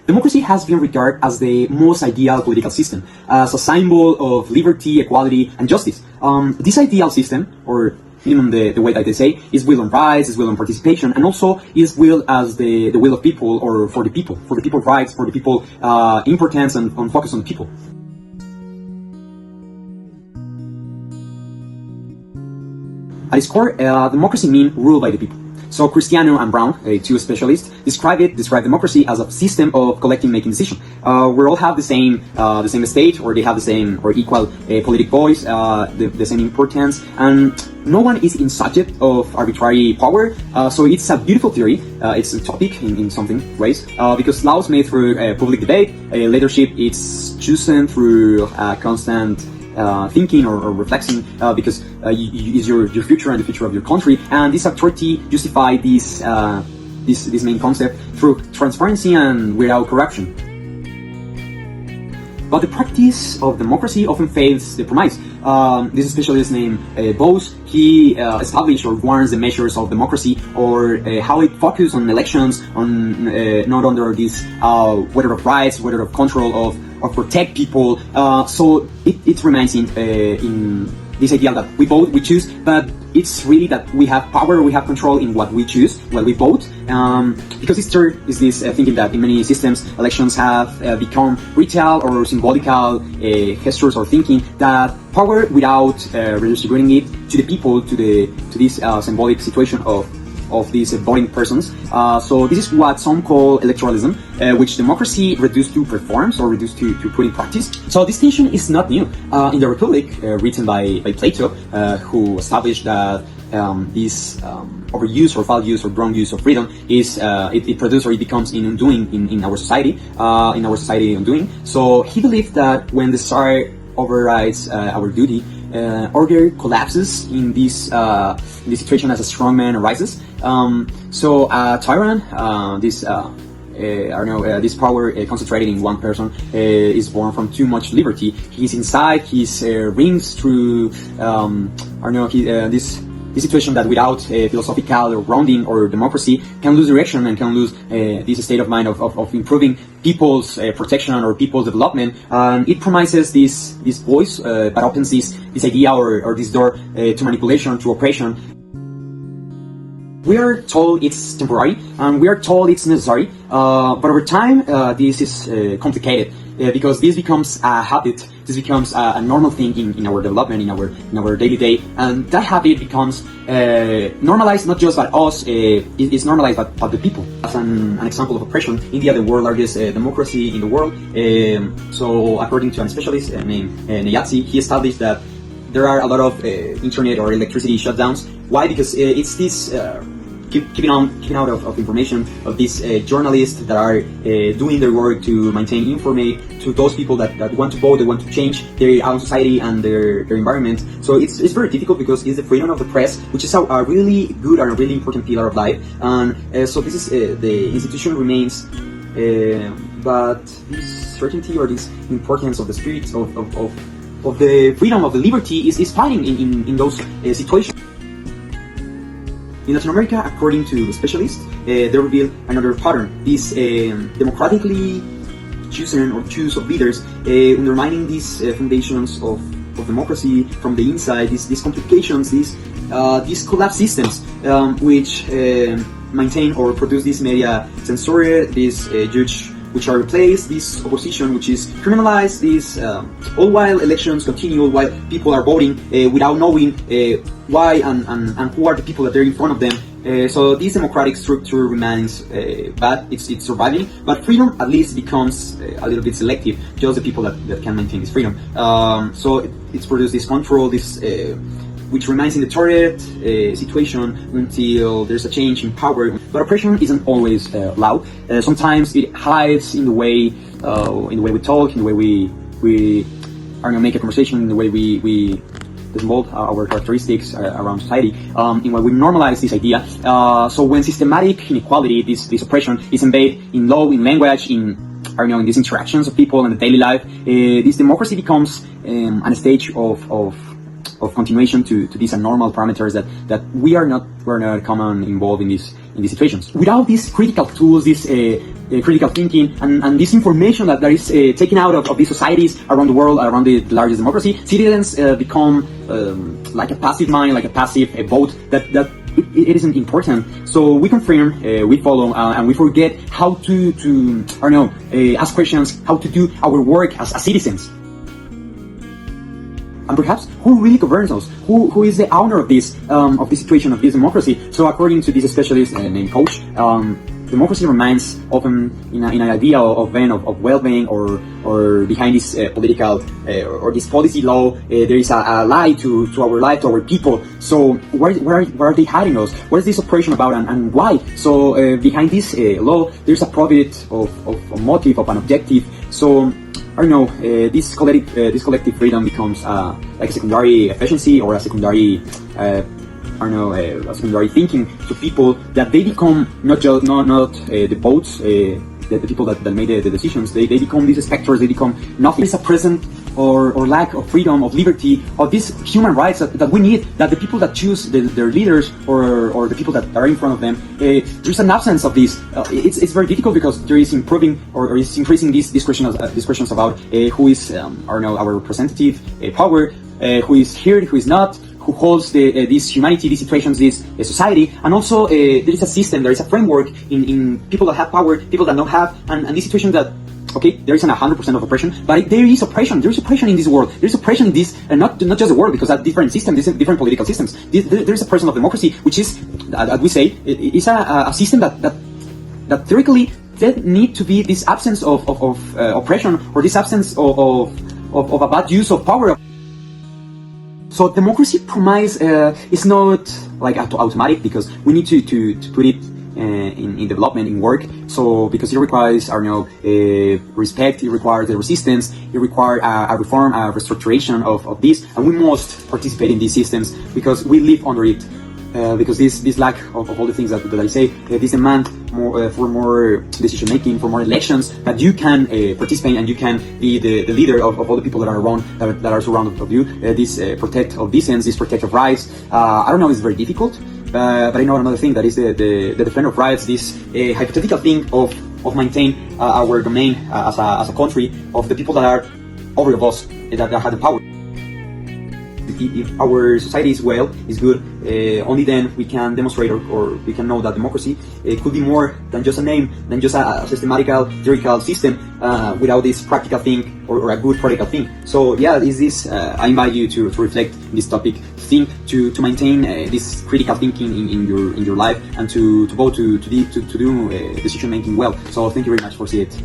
Democracy has been regarded as the most ideal political system, as a symbol of liberty, equality, and justice. This ideal system, or minimum the way that they say, is will on rights, is will on participation, and also is will as the will of people, or for the people rights, for the people importance, and on focus on the people. At its core, democracy means rule by the people. So Cristiano and Brown, two specialists, describe democracy as a system of collective making decisions, where all have the same state, or they have the same or equal political voice, the same importance, and no one is in subject of arbitrary power. So it's a beautiful theory. It's a topic in something ways, because laws made through public debate, leadership it's chosen through constant thinking or reflecting, because is your future and the future of your country, and this authority justify this main concept through transparency and without corruption. But the practice of democracy often fails the promise. This specialist named Bose, he established or warns the measures of democracy, or how it focuses on elections, on not under this whether of rights, whether of control of or protect people. So it remains in this idea that we vote, we choose, but it's really that we have power, we have control in what we choose, what we vote. Because history is this thinking that in many systems, elections have become ritual or symbolical gestures or thinking that power without redistributing it to the people, to this symbolic situation of these voting persons. So this is what some call electoralism, which democracy reduced to performs or reduced to put in practice. So this tension is not new. In the Republic, written by Plato, who established that this overuse or values or wrong use of freedom is it produces or it becomes an undoing in our society, undoing. So he believed that when the Tsar overrides our duty, order collapses in this situation as a strong man arises. So a tyrant, this power concentrated in one person is born from too much liberty. He's inside, he's rings through this situation that without philosophical or grounding or democracy can lose direction and can lose this state of mind of improving people's protection or people's development. And it promises this voice, but opens this idea or this door to manipulation, to oppression. We are told it's temporary, and we are told it's necessary, but over time this is complicated, because this becomes a habit, this becomes a normal thing in our development, in our daily day, and that habit becomes normalized not just by us, it's normalized by the people. As an example of oppression, India, the world's largest democracy in the world, so according to a specialist named Nayatsi, he established that there are a lot of internet or electricity shutdowns. Why? Because it's this keeping out of information of these journalists that are doing their work to maintain information to those people that want to vote, they want to change their own society and their environment. So it's very difficult, because it's the freedom of the press, which is a really good and a really important pillar of life. And so this is the institution remains, but this certainty or this importance of the spirit of the freedom of the liberty is fighting in those situations. In Latin America, according to specialists, they reveal another pattern. This democratically chosen or choose of leaders undermining these foundations of democracy from the inside, these complications, these collapse systems, which maintain or produce this media censure, this judge which are replaced, this opposition which is criminalized, this all while elections continue, while people are voting without knowing why and who are the people that are in front of them. So this democratic structure remains bad, it's surviving, but freedom at least becomes a little bit selective, just the people that can maintain this freedom. So it's produced this control, this which remains in the turret situation until there's a change in power. But oppression isn't always loud. Sometimes it hides in the way we talk, in the way we are gonna make a conversation, in the way we develop our characteristics around society, in what we normalize this idea. So when systematic inequality, this oppression is embedded in law, in language, in these interactions of people in the daily life, this democracy becomes a stage of continuation to these abnormal parameters that we're not common involved in these situations. Without these critical tools, these critical thinking, and this information that is taken out of these societies around the world, around the largest democracy, citizens become like a passive mind, like a passive vote that it isn't important. So we confirm, we follow, and we forget how to I don't know, ask questions, how to do our work as citizens. And perhaps who really governs us? Who is the owner of this situation, of this democracy? So according to this specialist named Koch, democracy remains often in an idea of well-being, or behind this political or this policy law, there is a lie to our life, to our people. So where are they hiding us? What is this operation about, and why? So behind this law, there's a profit of a motive, of an objective. So I don't know, this collective freedom becomes like a secondary efficiency, or a secondary I don't know, a secondary thinking to people, that they become not the votes, the people that made the decisions. They become these specters. They become nothing. It's a present or lack of freedom, of liberty, of these human rights that we need, that the people that choose their leaders, or the people that are in front of them, there's an absence of this. It's very difficult, because there is improving or is increasing these questions about who is I don't know, our representative power, who is here, who is not, who holds this humanity, these situations, this society. And also there is a system, there is a framework in people that have power, people that don't have, and this situation that, okay, there isn't 100% of oppression, but there is oppression. There is oppression in this world. There is oppression in this, and not just the world, because that's different systems, different political systems. There is a oppression of democracy, which is, as we say, it's a system that theoretically there need to be this absence of oppression, or this absence of a bad use of power. So democracy promise is not like automatic, because we need to put it in development, in work. So because it requires, I don't know, respect, it requires the resistance, it requires a reform, a restructuration of this, and we must participate in these systems, because we live under it. Because this lack of all the things that I say, this demand for more decision making, for more elections, that you can participate, and you can be the leader of all the people that are around, that are surrounded of you. This protect of decence, this protect of rights. I don't know, it's very difficult, but I know another thing, that is the defender of rights. This hypothetical thing of maintain our domain as a country, of the people that are over of us, that have the power. If our society is good, only then we can demonstrate, or we can know that democracy could be more than just a name, than just a systematical, theoretical system without this practical thing, or a good practical thing. So yeah, I invite you to reflect in this topic, think to maintain this critical thinking in your life, and to go to do decision making well. So thank you very much for seeing it.